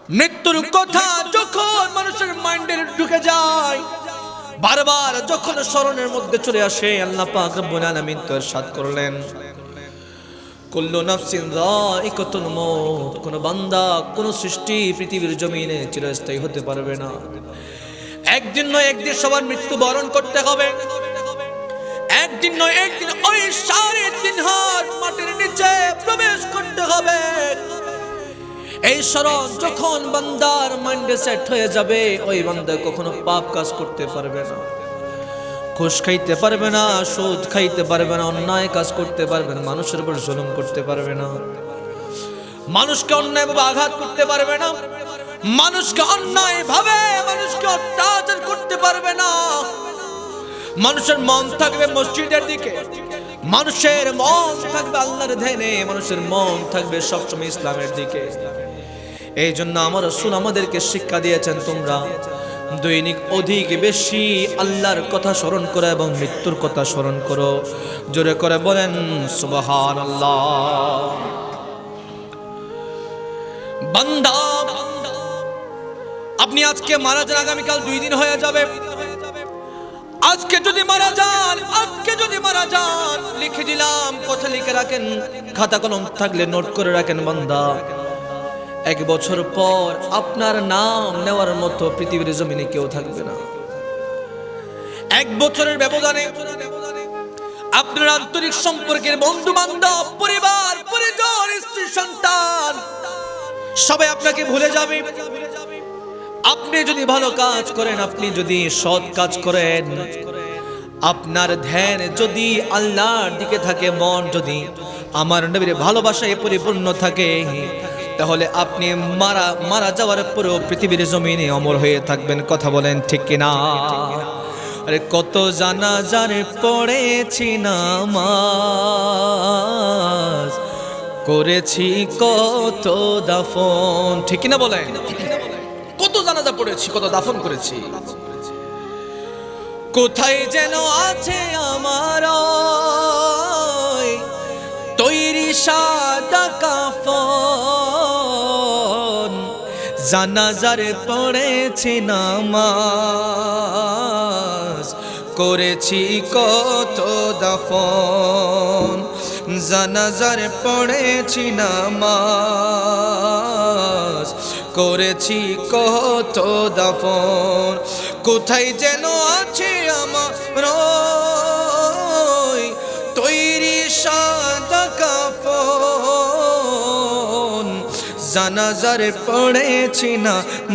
মৃত্যুর কথা যখন মানুষের মাইন্ডে ঢুকে যায়, বারবার যখন স্মরণের মধ্যে চলে আসে, আল্লাহ পাক রব্বুল আলামিন তো ইরশাদ করলেন, কুল্লু নাফসিন যায়িকাতুল মউত। কোন বান্দা, কোন সৃষ্টি পৃথিবীর জমিনে চিরস্থায়ী হতে পারবে না। একদিন নয় একদিন সবার মৃত্যু বরণ করতে হবে। একদিন নয় একদিন ওই 3.5 হাত মাটির নিচে প্রবেশ করতে হবে। এই স্মরণ যখন বান্দার মাইন্ডে সেট হয়ে যাবে, ওই বান্দা কখনো পাপ কাজ করতে পারবে না, ঘুষ খাইতে পারবে না, সুদ খাইতে পারবে না, অন্যায় কাজ করতে পারবে না, মানুষের উপর জুলুম করতে পারবে না, মানুষকে অন্যায়ভাবে আঘাত করতে পারবে না, মানুষকে অন্যায়ভাবে মানুষকে অত্যাচার করতে পারবে না। মানুষের মন থাকবে মসজিদের দিকে, মানুষের মন থাকবে আল্লাহর ধ্যানে, মানুষের মন থাকবে সবসময় ইসলামের দিকে। এই জন্য আমার রাসূল আমাদেরকে শিক্ষা দিয়েছেন, তোমরা দৈনিক অধিক বেশি আল্লাহর কথা স্মরণ করো এবং মৃত্যুর কথা স্মরণ করো। জোরে করে বলেন সুবহানাল্লাহ। বান্দা, আপনি আজকে মারা যান, আগামীকাল 2 দিন হয়ে যাবে। আজকে যদি মারা যান, আজকে যদি মারা যান, লিখে দিলাম, কথা লিখে রাখেন, খাতা কলম থাকলে নোট করে রাখেন। বান্দা, 1 বছর পর আপনার নাম নেওয়ার মতো পৃথিবীর জমিনে কেউ থাকবে না। 1 বছরের ব্যবধানে আপনার আন্তরিক সম্পর্কের বন্ধু বান্ধব, পরিবার পরিজন, স্ত্রী সন্তান সবাই আপনাকে ভুলে যাবে। আপনি যদি ভালো কাজ করেন, আপনি যদি সৎ কাজ করেন, আপনার ধ্যান যদি আল্লাহর দিকে থাকে, মন যদি আমার নবীর ভালোবাসায় পরিপূর্ণ থাকে, তাহলে আপনি মারা যাওয়ার পরেও পৃথিবীর জমিনে অমর হয়ে থাকবেন। কথা বলেন ঠিক কিনা? আরে কত জানাজার পড়েছি নামাজ, করেছি কত দাফন, ঠিক কিনা বলেন? কত জানাজা পড়েছি, কত দাফন করেছি। কোথায় যেন আছে আমার তৈরি সাদা কাফন, জানাজার পড়েছি নামাজ, করেছি কত দাফন, জানাজার পড়েছি নামাজ, করেছি কত দাফন। কোথায় যেন আছে আমার তৈরি সাদা কাফন, জানাজার পড়েছি নামাজ,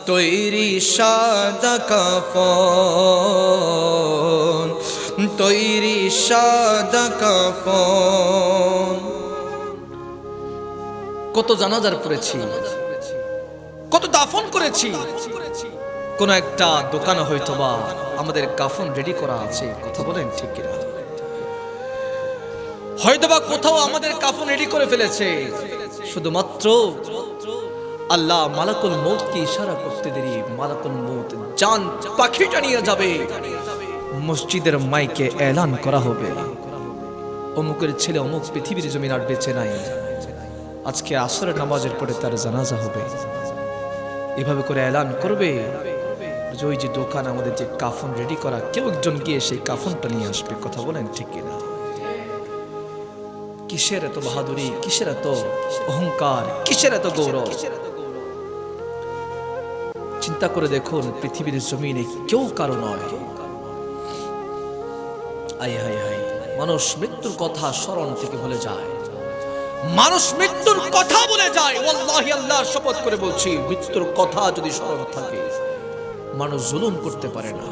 তৈরি সাদা কাফন, তৈরি সাদা কাফন। কত জানাজার পড়েছি, কত দাফন করেছি। কোন একটা দোকানে হয়তোবা আমাদের কাফন রেডি করা আছে। কথা বলেন ঠিক কিনা? হয়তোবা কোথাও আমাদের কাফন রেডি করে ফেলেছে, শুধুমাত্র আল্লাহ মালাকুল মউতকে ইশারা করতে দেরি, মালাকুল মউত জান পাখিটা নিয়ে যাবে। মসজিদের মাইকে এলান করা হবে, অমুকের ছেলে অমুক পৃথিবীর জমিন আর বেঁচে নাই, আজকে আসরের নামাজের পরে তার জানাজা হবে। এভাবে করে এলান করবে যে ওই যে দোকান আমাদের যে কাফন রেডি করা, কেউ একজন গিয়ে সেই কাফনটা নিয়ে আসবে। কথা বলেন ঠিক কিনা? কিসের এত বাহাদুরি, কিসের এত অহংকার, কিসের এত গৌরব? চিন্তা করে দেখুন, পৃথিবীর জমিনে কেউ কারো নয়। আয় হায় হায়, মানুষ মৃত্যুর কথা স্মরণ থেকে ভুলে যায়, মানুষ মৃত্যুর কথা বলে যায়। ওয়াল্লাহি আল্লাহর শপথ করে বলছি, মৃত্যুর কথা যদি স্মরণ থাকে, মানুষ জুলুম করতে পারে না।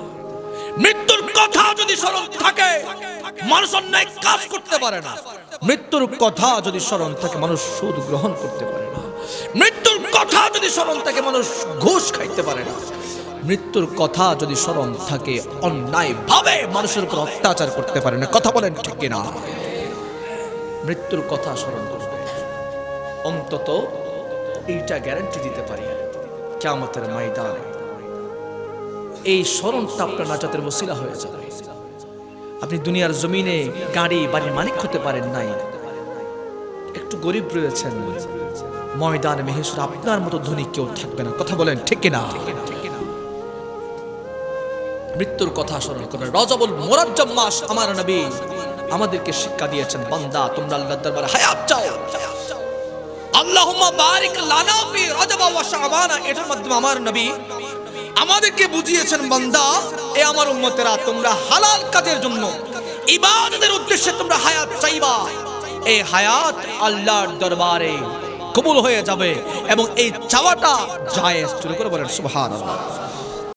মৃত্যুর কথা যদি স্মরণ থাকে, মানুষ অন্যায় কাজ করতে পারে না। মৃত্যুর কথা যদি স্মরণ থাকে, মানুষ সুদ গ্রহণ করতে পারে না। মৃত্যুর কথা যদি স্মরণ থাকে, মানুষ ঘুষ খাইতে পারে না। মৃত্যুর কথা যদি স্মরণ থাকে, অন্যায় ভাবে মানুষের উপর অত্যাচার করতে পারে না। কথা বলেন ঠিক কিনা? মৃত্যুর কথা স্মরণ করবে, অন্তত এইটা গ্যারান্টি দিতে পারি, কিয়ামতের ময়দানে এই স্মরণটা আপনার নাজাতের ওসিলা হয়ে যাবে। আপনি দুনিয়ার জমিনে গাড়ি বাড়ির মালিক হতে পারেন নাই, একটু গরিব রয়েছেন, ময়দানে মেহেশর আপনার মতো ধনী কেউ থাকবে না। কথা বলেন ঠিক কিনা? মৃত্যুর কথা স্মরণ করেন। রজবুল মুরাজ্জাম মাস আমার নবী আমাদেরকে শিক্ষা দিয়েছেন, বান্দা তোমরা আল্লাহর দরবারে হায়াত চাও। আল্লাহুম্মা বারিক লানা ফি রজব ওয়া শাবান, এটার মাধ্যমে আমার নবী আমাদেরকে বুঝিয়েছেন, বান্দা এ আমার উম্মতেরা তোমরা হালাল কাজের জন্য ইবাদতের উদ্দেশ্যে তোমরা হায়াত চাইবা। এই হায়াত আল্লাহর দরবারে কবুল হয়ে যাবে এবং এই চাওয়াটা জায়েজ। চলে করে বলেন সুবহানাল্লাহ।